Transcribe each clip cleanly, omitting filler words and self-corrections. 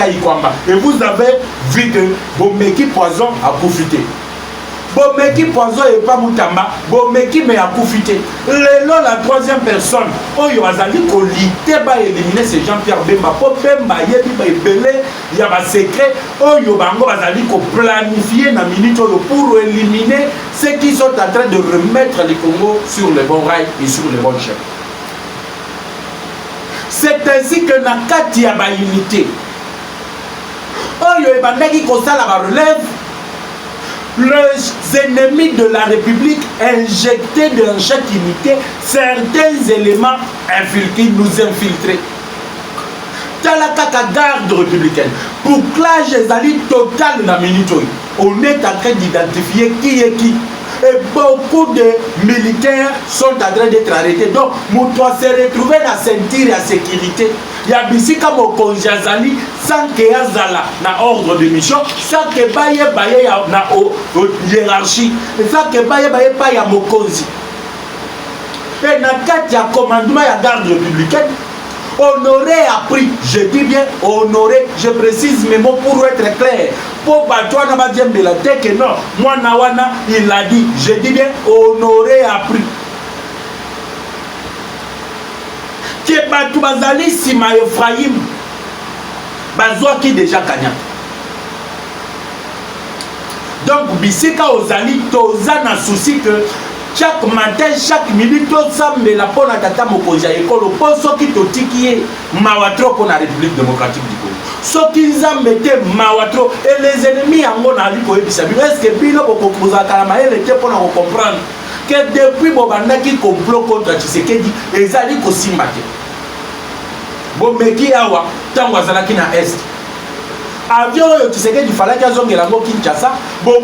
Kaikwamba. Et vous avez vu que Bomeki Poison a profité. Bomeki Poison et pas Moutamba, Bomeki mais a profité. La troisième personne, Oyo Azali Kolite va éliminer ces Jean-Pierre Bemba. Pour Bemba, il y a un secret. Oyo Bango Azali ko planifier na minute pour éliminer ceux qui sont en train de remettre les Congo sur les bons rails et sur les bons chemins. C'est ainsi que Nakati a ba unité. Oyo Ebandaki Kosala la relève. Les ennemis de la République injectaient dans chaque unité certains éléments infiltrés, nous infiltrer. Dans la garde républicaine, pour clash ezali total na minute, on est en train d'identifier qui est qui. Et beaucoup de militaires sont en train d'être arrêtés. Donc, Moutoua s'est retrouvé dans la ceinture et la sécurité. Il y a Bissika Mokonzi Azali sans que Azala na ordre de mission, sans que Baye na hiérarchie, sans que Baye pas ya Mokonzi. Et na kati ya commandement ya garde républicaine, Honoré a pris, je dis bien honoré, je précise mes mots pour être clair. Pour Batouana Badiam de la tête que non, moi Nawana, il a dit, je dis bien honoré a pris. Que Batou Bazali Sima Ephraim, Bazoua qui déjà gagnant. Donc, Bissika Ozali, Tozana souci que chaque matin, chaque minute, tout ça, mais la pona tata mokonzi ya ekolo, pour ceux qui te tikiye, mawatro pour la République démocratique du Congo. Ceux qui nous mettent mawatro, et les ennemis en gros n'a dit qu'on est est-ce que Bino Bokokuza Kalama, elle était pour nous comprendre que depuis Bobanda qui complot contre Tshisekedi, ils allaient aussi mater. Bon, mais qui a wa, tant Wazalaki na Est. Avion, tu sais qu'il fallait qu'il y ait un Kinshasa. Bon,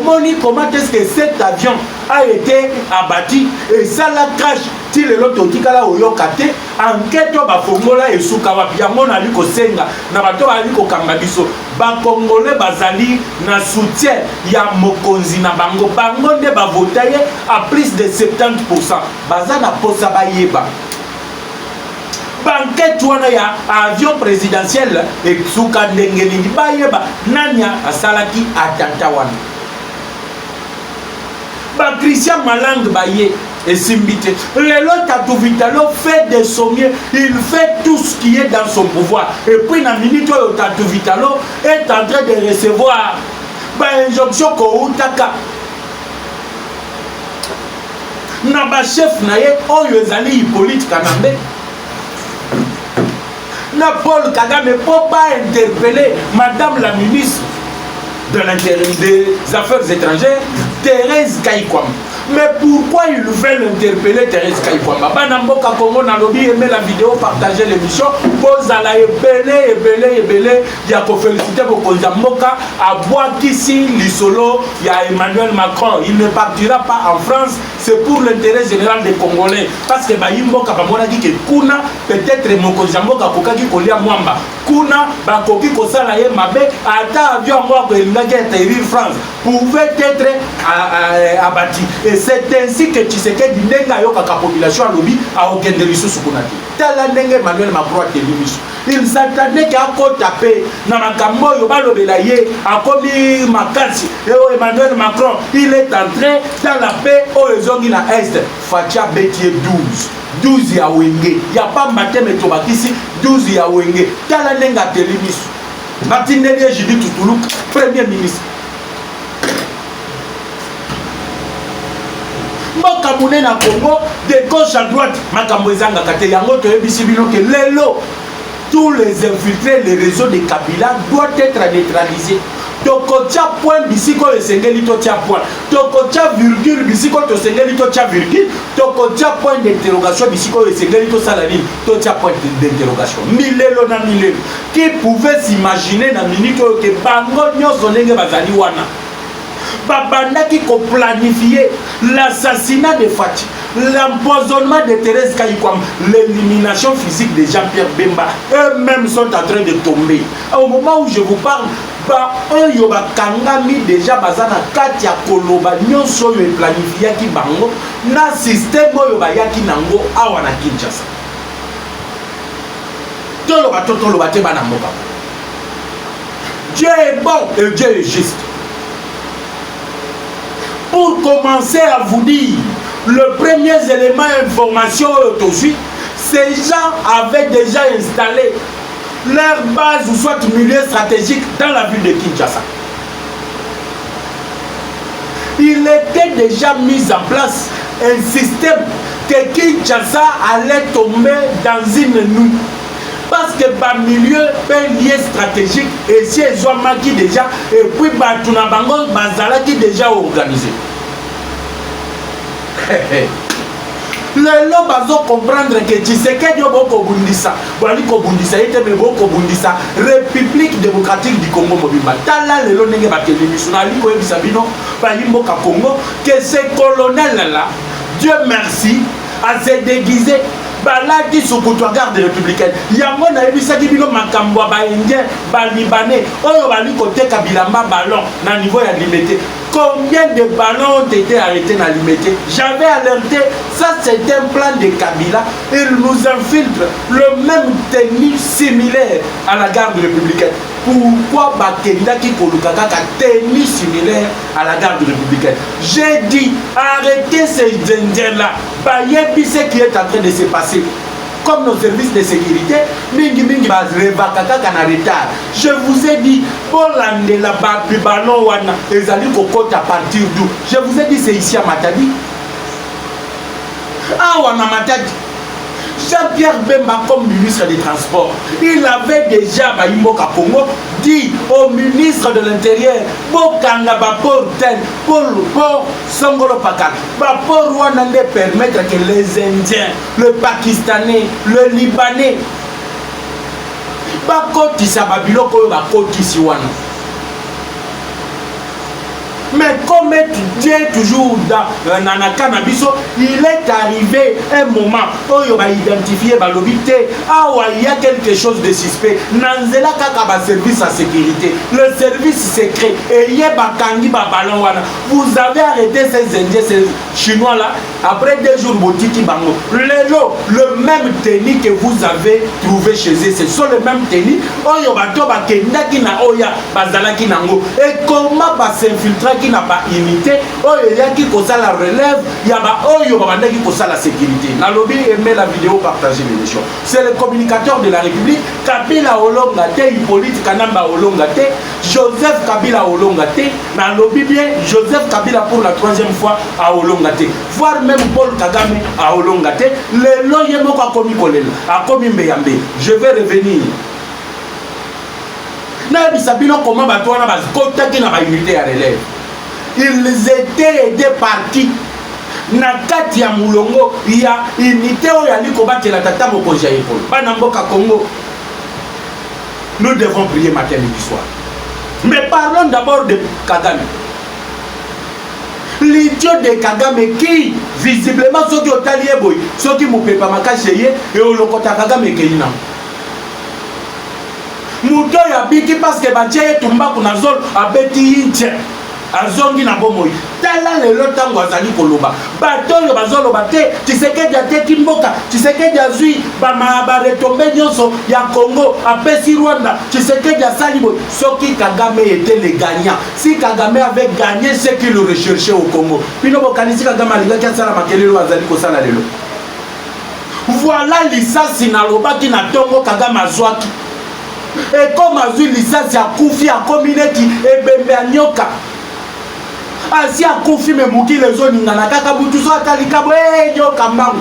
comment est-ce que cet avion a été abattu et ça la crash? Si le lot otikala oyokate, enquête ba fongola et soukawa biango na liko senga na bato ba liko kangabiso ba congolais bazali na soutien ya mokonzi na bango bango nde ba votaye à plus de 70%. Baza na posa ba yeba. Banquette wana ya avion présidentiel et souka ndengelingi bayeba nanya asalaki atanta wana ba Christian Malang baye et simbité lelo Tatou Vitalo fait des sommiers, il fait tout ce qui est dans son pouvoir et puis na minute oyo Tatou Vitalo est en train de recevoir ba injonction ko utaka na ba chef na ye oyo ezali Hippolyte Kanambe na Paul Kagame pour pas interpeller Madame la ministre des Affaires étrangères, Thérèse Kaikwamba. Mais pourquoi ils veulent interpeller Thérèse Kaikwamba? Banamboka Congo na lobby, aimez la vidéo, partagez l'émission. Pose à la ebele, il y a pour féliciter Bokonzamboka à Boakissi, Lissolo, il y a Emmanuel Macron. Il ne partira pas en France, c'est pour l'intérêt général des Congolais. Parce que Bayimboka Bamona dit que Kuna, peut-être Mokonzamboka Kokaki Kolia Mwamba. Kuna, Bakoki Kosala Mabe, Ata avion moi atterrir France, pouvait être abattu. Et c'est ainsi que Tshisekedi Ndenga Yokaka population à lobby à aucun de l'issue Sukunati. Tala Ndenga Emmanuel Macron a télévision. Il s'attendait qu'à taper dans ma cambo Yobalo Belaye, à commis Makasi, et Emmanuel Macron, il est entré dans la paix au Zongi na Est. Fatia Bétier 12 ya Wenge. Il n'y a pas maté Metobakisi, 12 ya Wenge. Tala Ndenga télévision. Martin Delia Judith Toulouk, Premier ministre. Mboka Mouné na Congo, de gauche à droite, Makambo Ezanga Kate Yango Toye Bisibino que Lelo, tous les infiltrés, les réseaux de Kabila doivent être neutralisés. Tokotia point bisiko et sengeli totia point. Tokotia virgule bisiko to sengeli totia virgule. Tokotia point d'interrogation bisiko et sengeli to salani totia point d'interrogation. Milelo na milelo. Qui pouvait s'imaginer na minute que bango nyoso ndenge bazali wana. Babanda qui ko planifier l'assassinat de Fati, l'empoisonnement de Thérèse Kaikwamba, l'élimination physique de Jean-Pierre Bemba. Eux-mêmes sont en train de tomber. Au moment où je vous parle, eux ba kangami déjà bazana katia koloba nyonso yo planifié ki bango na système oyo ba yaki nango awa na Kinshasa. Tolo ba te bana mboka. Dieu est bon et Dieu est juste. Pour commencer à vous dire, le premier élément d'information aujourd'hui, ces gens avaient déjà installé leur base ou soit milieu stratégique dans la ville de Kinshasa. Il était déjà mis en place un système que Kinshasa allait tomber dans une nuit. Parce que le milieu est lié stratégique et si ils ont marqué déjà, et puis Tunabango qui déjà organisé. Le lot va comprendre que Tshisekedi Boko Bundisa, République démocratique du Congo Mobimba. Tala le lot n'est pas télévisionné, Congo, que ces colonels là, Dieu merci, à se déguiser. Baladi sous garde républicaine. Yango na ebisaki bino makambo ba indien, ba libanais, oyo bali côté Kabilamba ballon na niveau ya limité. Combien de ballons ont été arrêtés dans limité? J'avais alerté, ça c'est un plan de Kabila. Il nous infiltre le même technique similaire à la garde républicaine. Pourquoi Bakenda qui kolukaka technique similaire à la garde républicaine? J'ai dit arrêtez ces indiens-là. Bayebi ce qui est en train de se passer. Comme nos services de sécurité, mingi bakaka kana retard. Je vous ai dit, pour l'année la ballon wana, les alliés cocotte à partir d'où? Je vous ai dit, c'est ici à Matadi. Ah, wana Matadi. Jean-Pierre Bemba comme ministre des Transports, il avait déjà Baïmoka Congo dit au ministre de l'Intérieur Bokanga Bapor Ten pour Songolo Pakal Bapor Rwanda permettre que les Indiens, le Pakistanais, le Libanais Bakoti Sababiloko Bakoti Siwana. Mais comme Dieu toujours dans Nanaka Nabiso, il est arrivé un moment où il va identifier Balobité. Ah ouais, il y a quelque chose de suspect. Nanzela Kaka service à sécurité. Le service secret. Et il y a Bakangi Babalon. Vous avez arrêté ces Indiens, ces Chinois là. Après 2 jours, Botiki Bango. Le même tennis que vous avez trouvé chez eux, ce sont les mêmes tennis. Oyo Bato Bakendaki na Oya Bazalaki Nango. Et comment va s'infiltrer qui n'a pas unité, il y a qui cause la relève, il y a qui cause la sécurité. Nalobi aimait la vidéo, partager l'émission. C'est le communicateur de la République, Kabila Olongate, Hippolyte Kanamba Olongate, Joseph Kabila Olongate, Nalobi bien, Joseph Kabila pour la 3e fois à Olongate, voire même Paul Kagame à Olongate, le loyemoko a commis Kolela, a commis Mbeyambe. Je vais revenir. Comment unité à relève. Ils étaient aidés par qui? Nakati ya Mulongo, il y a unité où il y a l'ikobaté la tata mokoja épaule. Banamboka Congo. Nous devons prier matin et soir. Mais parlons d'abord de Kagame. L'idiot de Kagame qui, visiblement, ceux qui ont tallié, ceux qui m'ont pas makaché, et au lokota Kagame Keina. Mouto ya biki parce que batie tumba kuna zone abeti inche azongi na bomoi tala le lotango azali koloba bato yo bazoloba te Tshisekedi ateki mboka Tshisekedi azui ba retombe nyonso ya Congo apesi Rwanda Tshisekedi asali boy soki Kagame était le gagnant si Kagame avait gagné ce qu'il recherchait au Congo pino bokanisi Kagame alinga kiasala makelelo azali kosala lelo voilà lisasi na lobaki na tongo Kagame azwaki. Et comme a vu licence à Koufi à communauté et Bembe à Nyoka. Asi à Koufi mais Mouki les zones n'a kaka butu so atalikabo Nyoka mangu.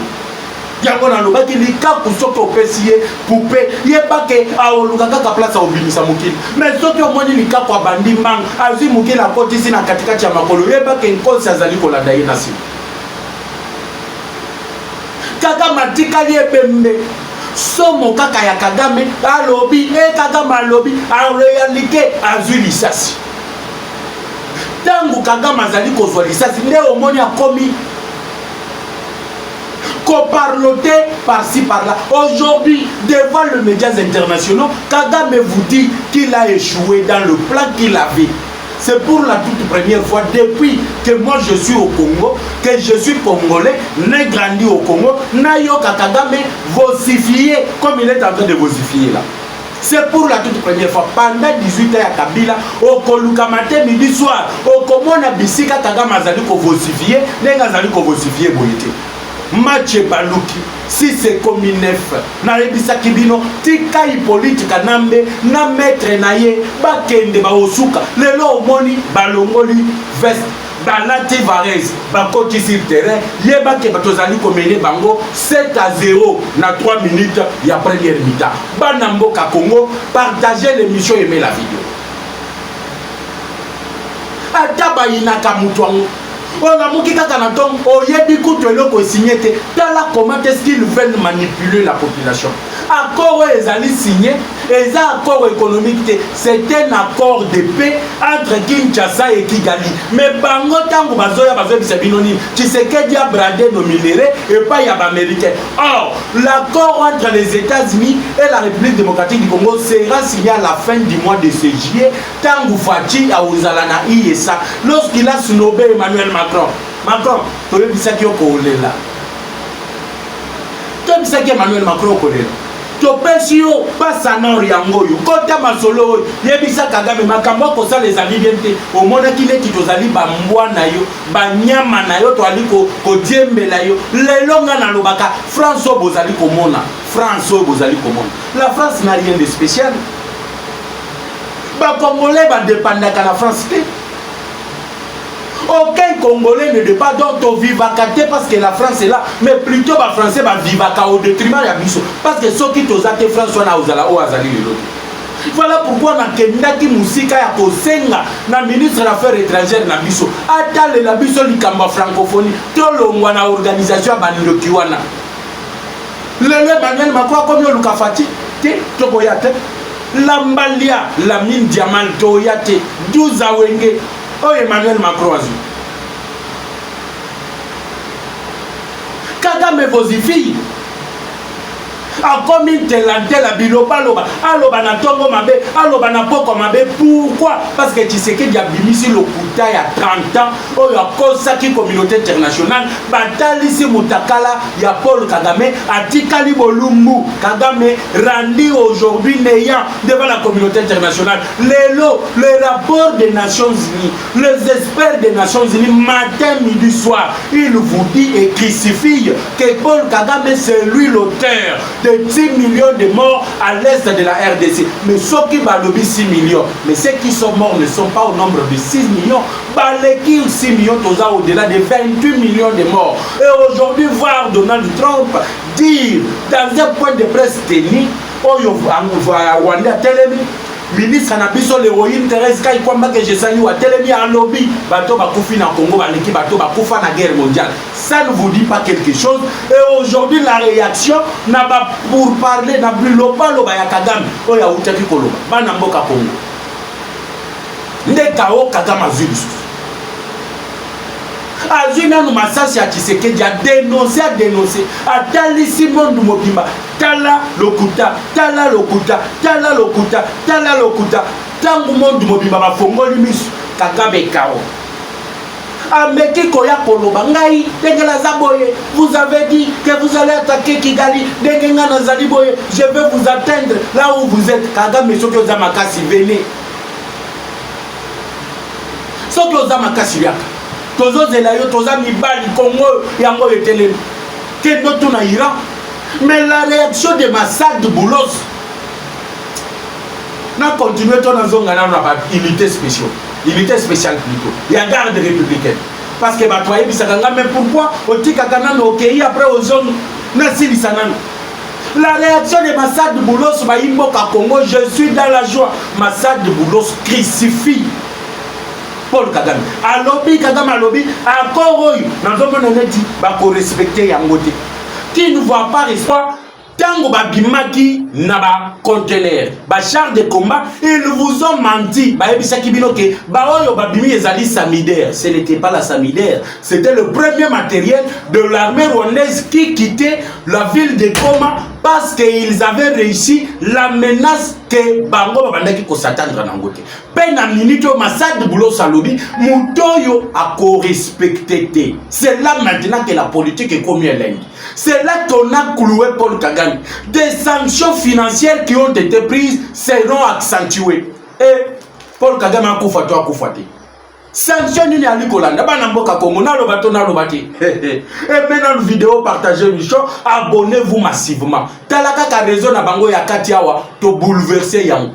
Yango na loba ki lika kusoko opesiye poupée yeba ke a oluka kaka place au binisa Mouki. Mais soki au moni lika kwa bandi mangu azi Mouki la koti si na katikati ya makolo yeba ke nkosi azali ko la daye nasi. Kaka matika Bembe. Somo kaka ya Kagame alobi Kagame alobi en réalité azui lisasi tangu Kagame azali kozwa lisasi nde omoni akomi coparloté par-ci par-là. Aujourd'hui, devant les médias internationaux, Kagame vous dit qu'il a échoué dans le plan qu'il avait. C'est pour la toute première fois depuis que moi je suis au Congo, que je suis congolais, né grandi au Congo, Nayoka Kagame vocifié comme il est en train de vocifier là. C'est pour la toute première fois. Pendant 18 ans à Kabila, au Koluka matin, midi, soir, au Komona Bisika Kagame azali ko vosifier, nenga azali ko vosifier bolite. Match Baluki, si c'est comme 9, na rebisa kibino, tika politika nambe, na maître naye, bakende ba osuka, lelo omoni, balongoli, veste, balati varese, bakoti sur terrain, yebake batozali komene bango, 7-0, na 3 minutes, ya première mi-temps. Banamboka Congo, partagez l'émission, aimez la vidéo. Ataba inaka mutuango. On a mouki kaka na tom oyebi kutu eloko signé te tala comment est-ce qu'ils veulent manipuler la population. Accord ezali signé, eza accord économique te, c'est un accord de paix entre Kinshasa et Kigali. Mais bango tango bazoya bisa binoni, Tshisekedi a bradé nos minéraux et pas y a américain. Or, l'accord entre les États-Unis et la République démocratique du Congo sera signé à la fin du mois de juillet. Tango Fachi a Ouzalana IESA lorsqu'il a snobé Emmanuel Macron, tu veux dire que Okolela. Tu veux dire que Emmanuel Macron Okolela. Tu peux dire pas ça non riango yo. Kota masolo yebisa Kagame makambo ko ça les amis bien au monde qui n'est qui tozali ba mbwana yo, ba nyama na yo to ali ko diembela yo. Lelo ngana lobaka France bozali ko mona. France bozali ko mona. La France n'a rien de spécial. Ba Congolais ba dépendre de la France. Aucun Congolais ne dépend donc vivacité parce que la France est là, mais plutôt les Français va vivaka au détriment de la mission. Parce que ceux qui t'osent François na ozala o azali le lot. Voilà pourquoi na kendaki musika ya kosenga na ministre des Affaires étrangères na biso. Atale la biso likamba francophonie, tolongwa na organisation ya bandoki wana. Lele Emmanuel Macron comme Luka Fati, te tokoyate. Lambalia, la mine diamant toyate, 12 awenge. Oh Emmanuel Macron azu. Kagame vosifie. A comme une telanté la biloba loba. Aloba na tongo mabe, aloba na poko mabe. Pourquoi? Parce que tu sais qu'il y a bimisi le kuta il y a 30 ans. Oh ya kosaki communauté internationale. Batali si mutakala ya Paul Kagame. Atikali bolumbu. Kagame randi aujourd'hui néant devant la communauté internationale. Le rapport des Nations Unies, les experts des Nations Unies, matin, midi, soir, il vous dit et crucifie que Paul Kagame c'est lui l'auteur de 10 millions de morts à l'est de la RDC. Mais ceux qui balobent 6 millions, mais ceux qui sont morts ne sont pas au nombre de 6 millions. Baleki 6 millions, au-delà de 28 millions de morts. Et aujourd'hui, voir Donald Trump dire dans un point de presse tenu, Wanda Telemi, ministre na biso l'héroïne Thérèse Kaikwamba que je salue à Telemi à lobby, bateau bakufi na Congo, baleki bateau bakufa na guerre mondiale. Ça ne vous dit pas quelque chose. Et aujourd'hui, la réaction n'a pas pour parler n'a plus loba ya Kagame. Oh ya utaki koloba. Bana mboka Congo. Ndekao Kagame azuli. Azuna no masasi ya Tshisekedi a dénoncé atali Simon Dumobimba tala lokuta tangu Simon Dumobimba bafongoli misu Kagame kao ameki koya koloba ngai dengela zaboye vous avez dit que vous allez attaquer Kigali dengenga na zaliboye je vais vous atteindre là où vous êtes Kagame soki oza makasi venez soki oza makasi yaka tozo zelayo toza mibali Congo yango etelemi ke noto na Iran. Mais la réaction de Massad de Boulos n'a continué ton azonga na unité spéciale plutôt il y a garde républicaine parce que batoye bisakanga mais pourquoi otika kana no okei après aux zones na silisanana. La réaction de Massad de Boulos ba imboka Congo je suis dans la joie. Massad de Boulos crucifie Paul Kagame. Alobi Kagame alobi encore oyo nazomona neti ba ko respecter yango te. Qui ne voit pas l'espoir tango ba bimaki na ba conteneur ba char de combat ils vous ont menti ba ebisaki bino ke ba oyo ba bimi ezali Samidaire. Ce n'était pas la Samidaire, c'était le premier matériel de l'armée rwandaise qui quittait la ville de Goma parce qu'ils avaient réussi la menace que bango babandaki ko s'attendre na ngote. Pe na minute Massad Boulos Salobi, mutoyo a co-respecté. C'est là maintenant que la politique est comme elle. C'est là qu'on a cloué Paul Kagame. Des sanctions financières qui ont été prises seront accentuées. Et Paul Kagame a koufate. Sanction ni ali kolanda bana mboka Congo na lobato na lobati. Et maintenant vidéo partagez Michon, abonnez-vous massivement. Talaka ka raison na bango ya katiawa to bouleverser yango.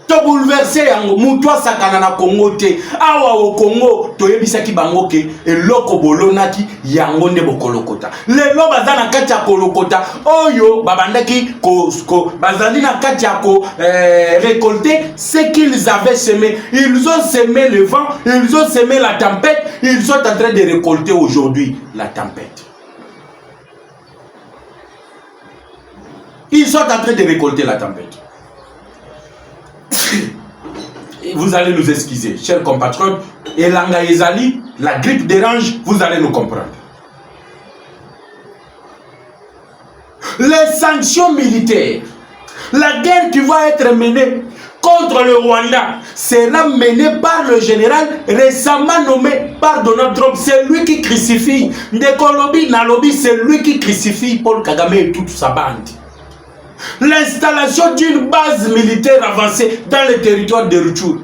To bouleverser yango mutwa sakana na Congo te. Awa au Congo to yebisaki bango ke eloko bolonaki yango nde bokolokota. Lelo bazana kati ya kolokota oyo babandaki ko bazali na kati ya ko récolter ce qu'ils avaient semé. Ils ont semé le vent, ils ont semé la tempête, ils sont en train de récolter aujourd'hui la tempête. Ils sont en train de récolter la tempête. Vous allez nous excuser, chers compatriotes. Et Langa Ezali, la grippe dérange, vous allez nous comprendre. Les sanctions militaires, la guerre qui va être menée contre le Rwanda sera menée par le général récemment nommé par Donald Trump. C'est lui qui crucifie. Ndekolobi Nalobi, c'est lui qui crucifie Paul Kagame et toute sa bande. L'installation d'une base militaire avancée dans le territoire de Rutshuru.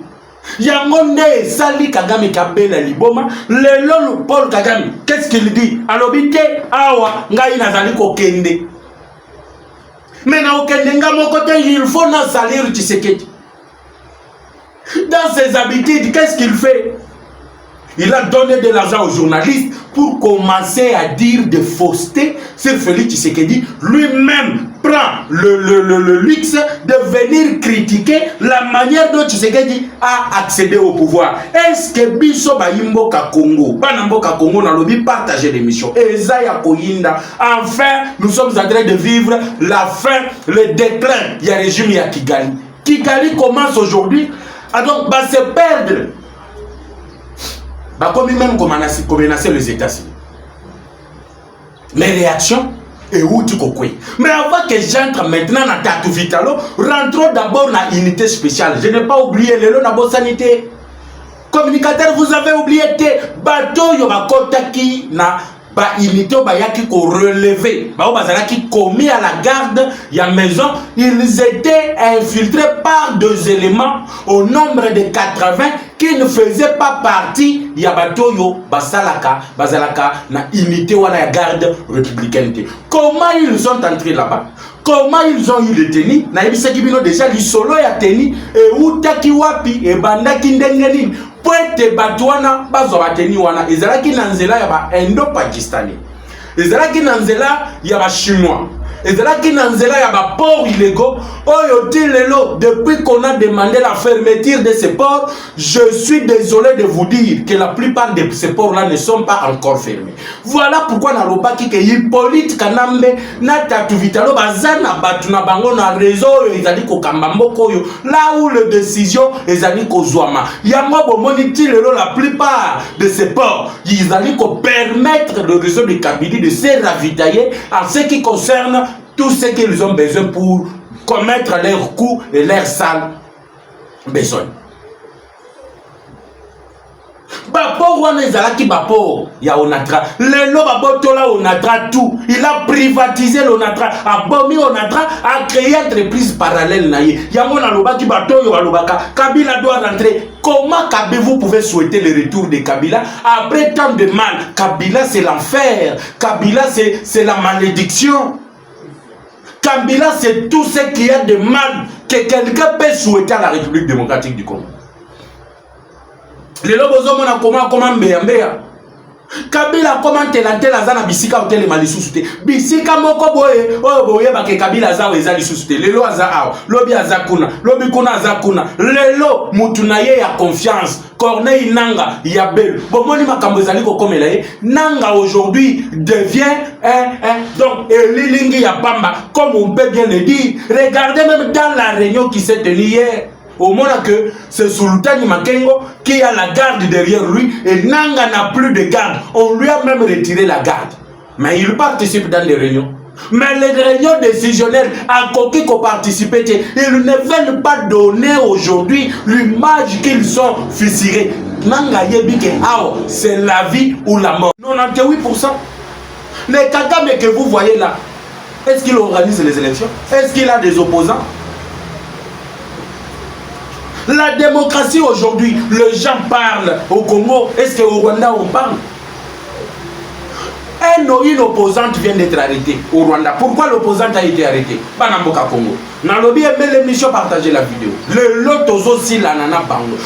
Yangonde Sali Kagame Kabela Liboma. Le Paul Kagame, qu'est-ce qu'il dit? Alobite awa ngai nazali kokende. Mais na okende nga mon côté, il faut na salir Tshisekedi. Dans ses habitudes, qu'est-ce qu'il fait? Il a donné de l'argent aux journalistes pour commencer à dire des faussetés sur Félix Tshisekedi. Lui-même prend le luxe de venir critiquer la manière dont Tshisekedi a accédé au pouvoir. Est-ce que Biso Bayimboka Congo, Banamboka Congo n'a l'objet partager l'émission? Ezaya Koyinda. Enfin, nous sommes en train de vivre la fin, le déclin. Il y a un régime, il y a Kigali. Kigali commence aujourd'hui à donc se perdre. Comme même menacer les États-Unis. Mes réactions et où tu kokwe. Mais avant que j'entre maintenant dans Tatou Vitalo, rentrons d'abord dans l'unité spéciale. Je n'ai pas oublié le lot de sanité. Communicateur, vous avez oublié te bateau yobakotaki na ba unité bayaki ko relever. Ba bazalaki commis à la garde ya maison, ils étaient infiltrés par deux éléments au nombre de 80 qui ne faisaient pas partie ya bateau yo basalaka bazalaka na unité wala ya garde républicaine. Comment ils sont entrés là-bas? Comment ils ont eu le tennis? Na yebisaki bino déjà li solo ya tennis et utaki wapi e bandaki ndengeni. Poete batwana bazo bateni wana ezalaki na nzela ya ba Indo-Pakistani, ezalaki na nzela ya ba Chinois, ezalaki na nzela ya ba ports illégaux. Oyo tilelo, depuis qu'on a demandé la fermeture de ces ports, je suis désolé de vous dire que la plupart de ces ports là ne sont pas encore fermés. Voilà pourquoi na lobaki ke Hippolyte Kanambe na Tatou Vitalo bazana batuna bango na réseau ezali ko kambamboko yo là où les décisions ezali ko zwama. Yango bomoni tilelo, la plupart de ces ports ils allaient ko permettre le réseau de Kabylie de se ravitailler en ce qui concerne tout ce qu'ils ont besoin pour commettre leurs coups et leurs sales besoins. Bapor wana ezalaki bapor ya Onatra. Lelo babotola Onatra tout. Il a privatisé l'Onatra, a bombé Onatra, a créé une entreprise parallèle na ye. Yango na lobaki batoyo balobaka Kabila doit rentrer. Comment vous pouvez souhaiter le retour de Kabila après tant de mal? Kabila c'est l'enfer. Kabila c'est la malédiction. Kabila c'est tout ce qu'il y a de mal que quelqu'un peut souhaiter à la République démocratique du Congo. Les lobos ont comment mbea. Kabila comment tela zana bisika hotel malisusu bisika moko boye oyo boye ba ke Kabila za weza lisusu lelo aza awa lobi azakuna lobi kuna azakuna lelo mutu na ye ya confiance Corneille Nanga Yabel bomoni makambo ezali ko komela ye Nanga aujourd'hui devient donc Elilingi ya Pamba comme on peut bien le dire. Regardez même dans la réunion qui s'est tenue hier. Au moment que c'est Sultani Makengo qui a la garde derrière lui et Nanga n'a plus de garde. On lui a même retiré la garde. Mais il participe dans les réunions. Mais les réunions décisionnelles à qui participer, ils ne veulent pas donner aujourd'hui l'image qu'ils sont fissurés. C'est la vie ou la mort. 98%. Les Kagame que vous voyez là, est-ce qu'il organise les élections? Est-ce qu'il a des opposants? La démocratie aujourd'hui, les gens parlent au Congo. Est-ce qu'au Rwanda on parle? Une opposante vient d'être arrêtée au Rwanda. Pourquoi l'opposante a été arrêtée? Banamboka Congo. Nalobi aimé l'émission, partagez la vidéo. Le lot aussi la nana bango.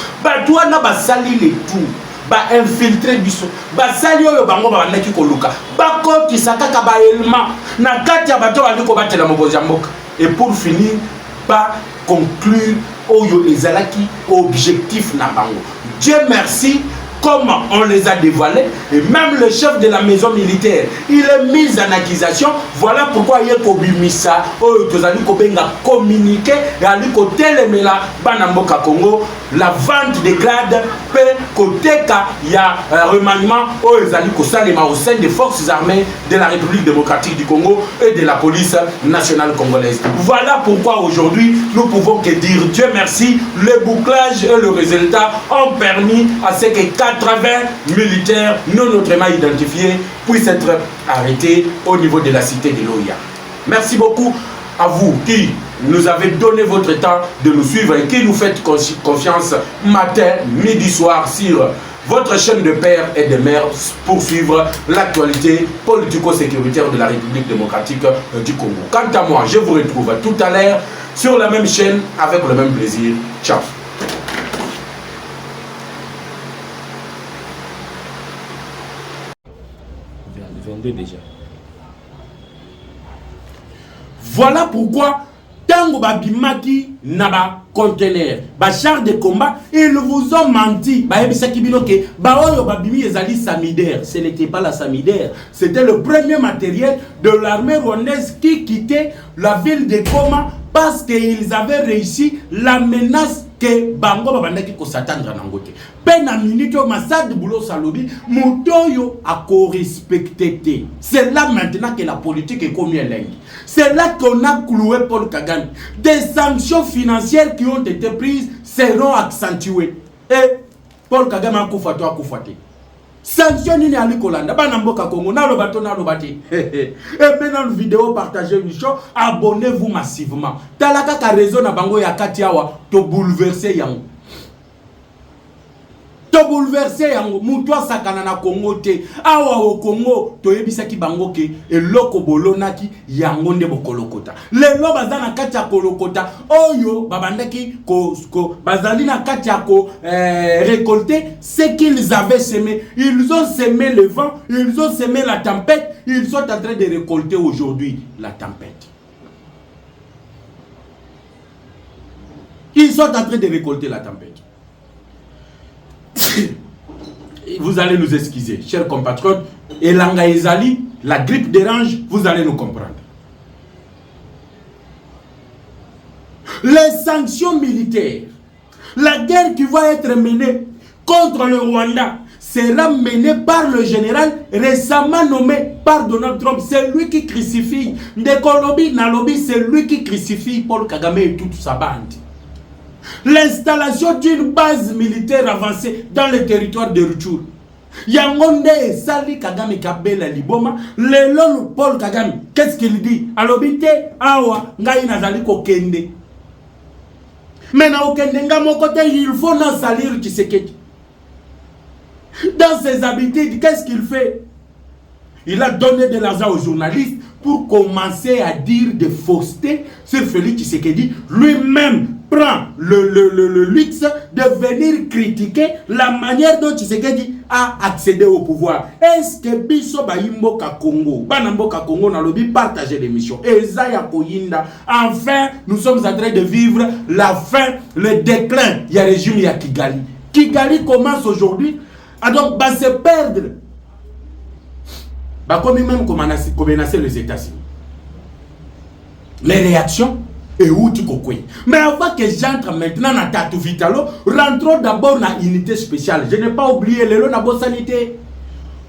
Toi na basali les tout. Ba infiltrer biso. Basali oyo bango ba naki koluka. Ba ko kisaka ka ba elma. Na kati ya bato bali ko batela mobozi mboka. Et pour finir, pas conclure oyo ezalaki objectif na bango. Dieu merci. Comme on les a dévoilés, et même le chef de la maison militaire, il est mis en accusation. Voilà pourquoi il y a Kobimisa, communiqué, Banamboka Congo, la vente des grades, côté il y a remaniement au sein des forces armées de la République démocratique du Congo et de la police nationale congolaise. Voilà pourquoi aujourd'hui nous pouvons que dire Dieu merci, le bouclage et le résultat ont permis à ce que 80 militaires non autrement identifiés puissent être arrêtés au niveau de la cité de l'OIA. Merci beaucoup à vous qui nous avez donné votre temps de nous suivre et qui nous faites confiance matin, midi, soir sur votre chaîne de père et de mère pour suivre l'actualité politico-sécuritaire de la République démocratique du Congo. Quant à moi, je vous retrouve tout à l'heure sur la même chaîne avec le même plaisir. Ciao. Déjà. Voilà pourquoi tango babimaki naba conteneur ba char de combat, ils vous ont menti. Ba ebisaki binoke ba oyo babimi ezali Samidaire, ce n'était pas la Samidaire, c'était le premier matériel de l'armée rwandaise qui quittait la ville de Goma parce qu'ils avaient réussi la menace que bango babandaki ko s'attendre na ngote. Pena minute au Massad Boulo Salobi, Moutoyo a co-respecté. C'est là maintenant que la politique est comme elle. C'est là qu'on a cloué Paul Kagame. Des sanctions financières qui ont été prises seront accentuées. Et Paul Kagame a koufaté. Sanctions ni ali kolanda banamboka Congo na lobato na lobati. Et maintenant une vidéo partagez une show, abonnez-vous massivement. Talaka ka raison na bango ya katiawa to bouleverser yango. To bouleverser yango mutwa sakana na Congo te. Awa au Congo to yebisaki bango ke eloko bolonaki yango nde bokolokota. Lelo bazana kati ya kolokota oyo babandaki ko bazali na kati ya ko récolter ce qu'ils avaient semé. Ils ont semé le vent, ils ont semé la tempête, ils sont en train de récolter aujourd'hui la tempête. Ils sont en train de récolter la tempête. Vous allez nous excuser, chers compatriotes. Et Langa Ezali, la grippe dérange, vous allez nous comprendre. Les sanctions militaires, la guerre qui va être menée contre le Rwanda sera menée par le général récemment nommé par Donald Trump. C'est lui qui crucifie Ndekolobi Nalobi, c'est lui qui crucifie Paul Kagame et toute sa bande. L'installation d'une base militaire avancée dans le territoire de Rutshuru. Yangonde Sali Kagame Kabela Liboma. Le Paul Kagame, qu'est-ce qu'il dit? Alobite awa ngai nazali ko kende. Mais na okende nga mon côté, il faut non salir Tshisekedi. Dans ses habitudes, qu'est-ce qu'il fait? Il a donné de l'argent aux journalistes pour commencer à dire des faussetés sur Félix Tshisekedi. Lui-même prend le luxe de venir critiquer la manière dont Tshisekedi a accédé au pouvoir. Est-ce que Biso Baimboka Congo, Banamboka Congo, n'a lobby partagé l'émission? Ezaya Koyinda. Enfin, nous sommes en train de vivre la fin, le déclin. Il y a le régime, il y a Kigali. Kigali commence aujourd'hui à donc se perdre. Comme même menacer les États-Unis. Les réactions et où tu coquilles. Mais avant que j'entre maintenant dans Tatou Vitalo, rentrons d'abord dans l'unité spéciale. Je n'ai pas oublié le lot de sanité.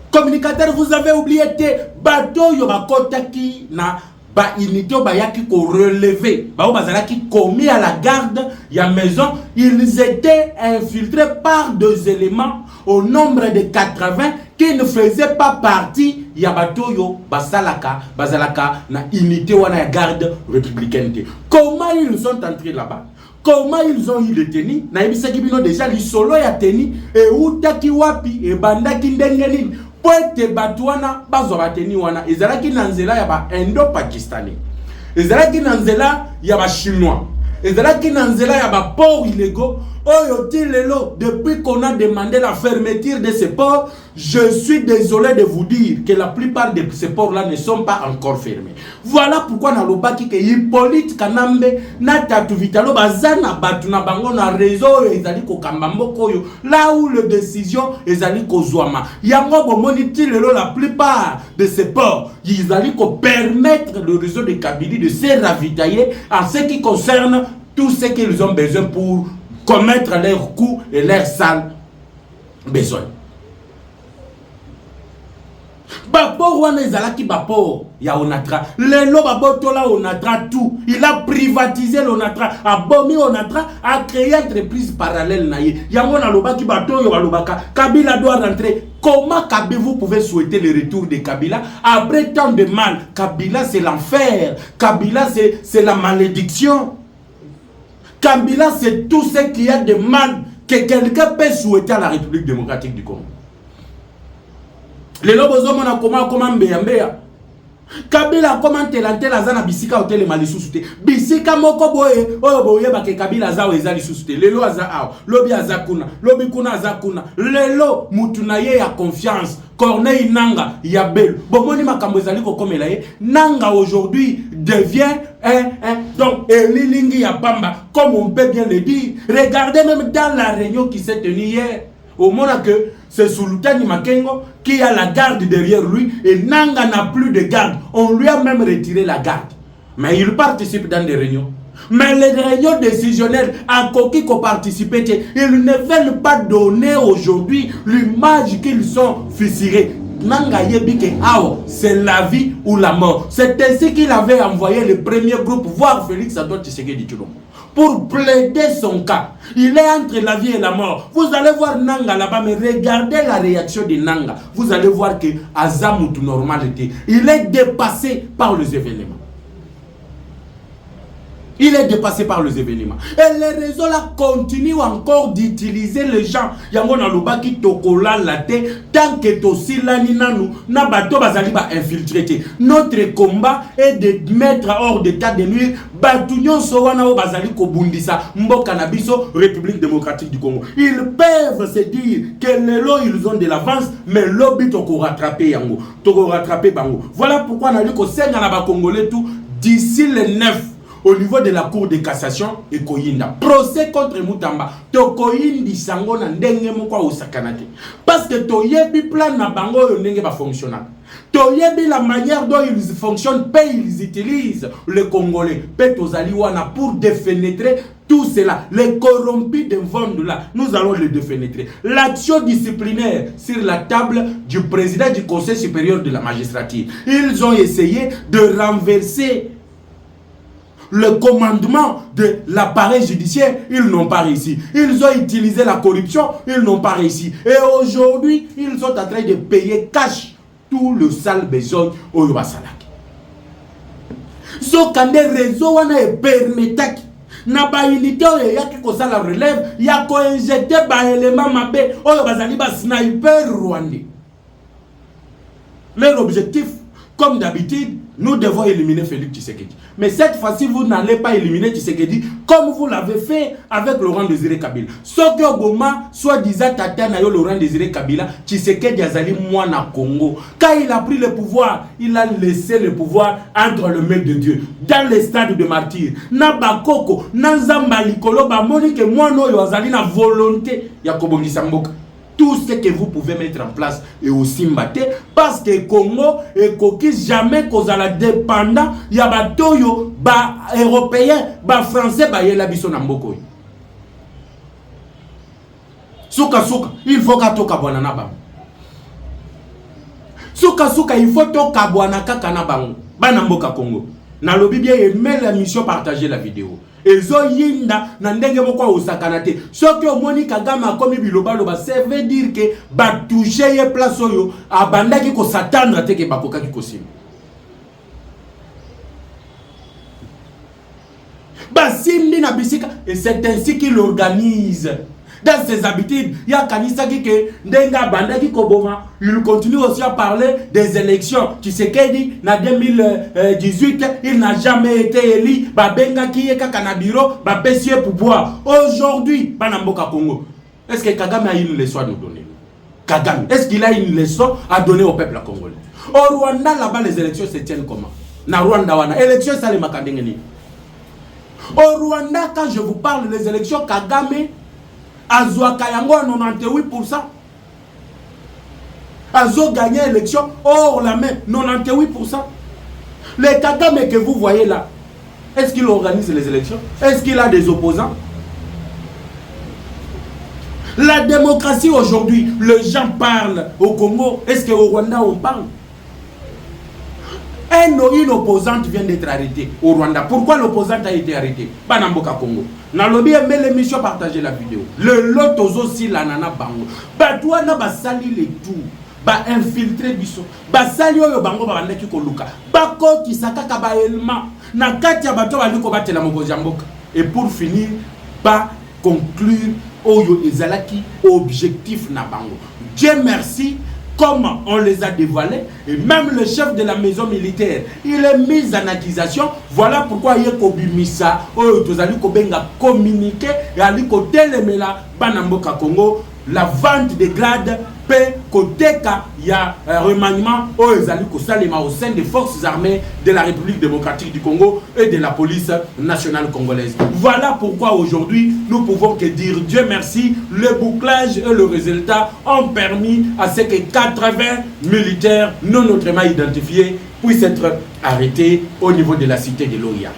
Communicateur, vous avez oublié tes bateaux yobakotaki na ba unité ba yaki ko relever ba bazala qui commis à la garde ya maison, ils étaient infiltrés par deux éléments au nombre de 80 qui ne faisaient pas partie ya batoyo basalaka bazalaka na unité wana ya garde républicaine. Comment ils sont entrés là-bas? Comment ils ont eu le tennis? Na ebisaki bino déjà li solo ya tennis et utaki wapi e bandaki ndenge nini poete batwana bazo bateni wana ezalaki na nzela ya ba indo-pakistanais, ezalaki na nzela ya ba chinois, ezalaki na nzela ya ba ports illégaux. Oyo tilelo, depuis qu'on a demandé la fermeture de ces ports, je suis désolé de vous dire que la plupart de ces ports-là ne sont pas encore fermés. Voilà pourquoi na lobaki ke Hippolyte Kanambe na Tatu Vitalo bazana batu na bango na réseau ezali ko kambambo koyo là où le décision ezali ko zwama. Yango bomoni tilelo la plupart de ces ports, ils allaient ko permettre le réseau de Kabylie de se ravitailler en ce qui concerne tout ce qu'ils ont besoin pour commettre leurs coups et leurs sales besoins. Bapor wana ezalaki bapor ya Onatra. Lelo babotola Onatra tout. Il a privatisé l'Onatra, a bomi Onatra, a créé une entreprise parallèle naïe. Yango na lobaki bato yo balobaka. Kabila doit rentrer. Comment Kabila vous pouvez souhaiter le retour de Kabila après tant de mal? Kabila c'est l'enfer. Kabila c'est la malédiction. Kabila, c'est tout ce qu'il y a de mal que quelqu'un peut souhaiter à la République démocratique du Congo. Les lobos ont comment mbea. Kabila comment telantel azana bisika hotel malisusuté. Bisika moko boye oyo boye ba ke Kabila za ezali susuté. Lelo aza aw, lobi azakuna, lobi kuna azakuna. Lelo mutuna ye ya confiance. Corneille Nanga Yabel. Bomoni makambo ezali ko komela ye. Nanga aujourd'hui devient donc Elilingi Yapamba, comme on peut bien le dire. Regardez même dans la réunion qui s'est tenue hier. Au moment que c'est Sultani Makengo qui a la garde derrière lui et Nanga n'a plus de garde. On lui a même retiré la garde. Mais il participe dans des réunions. Mais les réunions décisionnelles à qui participent, ils ne veulent pas donner aujourd'hui l'image qu'ils sont fissurés. Nanga yebike ao, c'est la vie ou la mort. C'est ainsi qu'il avait envoyé le premier groupe voir Félix Antoine Tshisekedi Tshilombo pour plaider son cas. Il est entre la vie et la mort. Vous allez voir Nanga là-bas, mais regardez la réaction de Nanga. Vous allez voir que Azamutu normalité. Il est dépassé par les événements. Il est dépassé par les événements. Et les réseaux là continuent encore d'utiliser les gens. Yango na lobaki tokola laté tant que tosi lani nanu na bato bazali ba infiltré. Notre combat est de mettre hors d'état de nuire batunyo sowana o bazali ko bundisa mboka na biso République démocratique du Congo. Ils peuvent se dire que lelo ils ont de l'avance mais lobby toko rattraper yango. Toko rattraper bango. Voilà pourquoi na liko senga na ba congolais tout d'ici le 9 au niveau de la cour de cassation et Koyinda. Procès contre Moutamba. To Koyindi sango na ndenge moko osakanate. Parce que to yebi plan na bango yo ndenge ba fonctionner. To yebi la manière dont ils fonctionnent, ils utilisent les Congolais. Petozali wana pour défenêtrer tout cela. Les corrompus de Vondou là, nous allons les défenêtrer. L'action disciplinaire sur la table du président du Conseil supérieur de la magistrature. Ils ont essayé de renverser le commandement de l'appareil judiciaire, ils n'ont pas réussi. Ils ont utilisé la corruption, ils n'ont pas réussi. Et aujourd'hui, ils sont en train de payer cash tout le sale besoin au Yobasalaki. Ce quand des réseaux est permettak, na ba unité yaki ko sala relève, ya ko injecter ba élément mabé, o bazali ba sniper rwandais. Leur objectif, comme d'habitude, nous devons éliminer Félix Tshisekedi. Mais cette fois-ci, vous n'allez pas éliminer Tshisekedi comme vous l'avez fait avec Laurent Désiré Kabila. Sauf que Goma, soi-disant Tatana Laurent Désiré Kabila, Tshisekedi Azali Mwana Congo. Quand il a pris le pouvoir, il a laissé le pouvoir entre les mains de Dieu. Dans les stades de martyrs. Nabakoko, Nanzamba Likolo, Bamoni, que moi, no, Azali na volonté, Yakobo Samboka. Tout ce que vous pouvez mettre en place est aussi mbatté parce que Congo est coquille jamais cause à la dépendant il y a ba toyo ba européen ba français ba yela biso na mboko. Suka il faut ka toka bwana na ba. Suka il faut toka bwana kaka na bango bana mboka Congo. Na lobby bien aimer la mission, partager la vidéo. Ezo yinda na ndenge moko osakana te. Soki omoni Kagame komi biloba loba, ça veut dire que ba toucher ye place oyo abandaki ko s'attendre te ke bakoka ki kosim. Basimbi na bisika et c'est ainsi qu'il organise. Dans ses habitudes, il y a Kanisa qui Ndenga Banda qui Koboma, il continue aussi à parler des élections. Tu sais qu'il dit, en 2018, il n'a jamais été élu. Babenga qui est Kakanabiro, Bapessier pour boire. Aujourd'hui, Banamboka Congo. Est-ce que Kagame a une leçon à nous donner? Kagame, est-ce qu'il a une leçon à donner au peuple congolais? Au Rwanda, là-bas, les élections se tiennent comment? Na Rwanda, wana. Élections, ça les makandengeni. Au Rwanda, quand je vous parle des élections, Kagame, Azwa Kayango à 98%. Azo gagné l'élection hors la main, 98%. Les Kagame que vous voyez là, est-ce qu'il organise les élections? Est-ce qu'il a des opposants? La démocratie aujourd'hui, les gens parlent au Congo. Est-ce qu'au Rwanda on parle? Une opposante vient d'être arrêtée au Rwanda. Pourquoi l'opposante a été arrêtée? Banamboka Congo. Dans le bien, mais l'émission, partagez la vidéo. Le lot aussi, la nana bango. Batouana ba sali les tout. Ba infiltrer biso. Ba sali yo bango ba bandeki ko luka. Ba ko kisaka ka ba elma. Na kati ya bato baliko batela mokozi ya mboka. Et pour finir, ba conclure oyo ezalaki objectif na bango. Dieu merci. Comme on les a dévoilés, et même le chef de la maison militaire, il est mis en accusation. Voilà pourquoi il y a Kobimisa, communiqué, et Ali Kotelemela, Banamboka Congo, la vente des grades, paix, Koteka, il y a un remaniement au sein des forces armées de la République démocratique du Congo et de la police nationale congolaise. Voilà pourquoi aujourd'hui, nous pouvons que dire Dieu merci, le bouclage et le résultat ont permis à ce que 80 militaires non autrement identifiés puissent être arrêtés au niveau de la cité de l'OIA.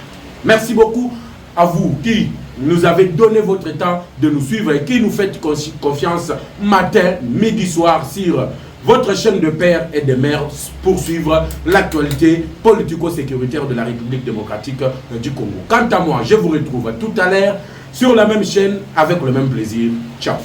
Merci beaucoup à vous qui nous avez donné votre temps de nous suivre et qui nous faites confiance matin, midi, soir sur votre chaîne de pères et de mères pour suivre l'actualité politico-sécuritaire de la République démocratique du Congo. Quant à moi, je vous retrouve tout à l'heure sur la même chaîne avec le même plaisir. Ciao.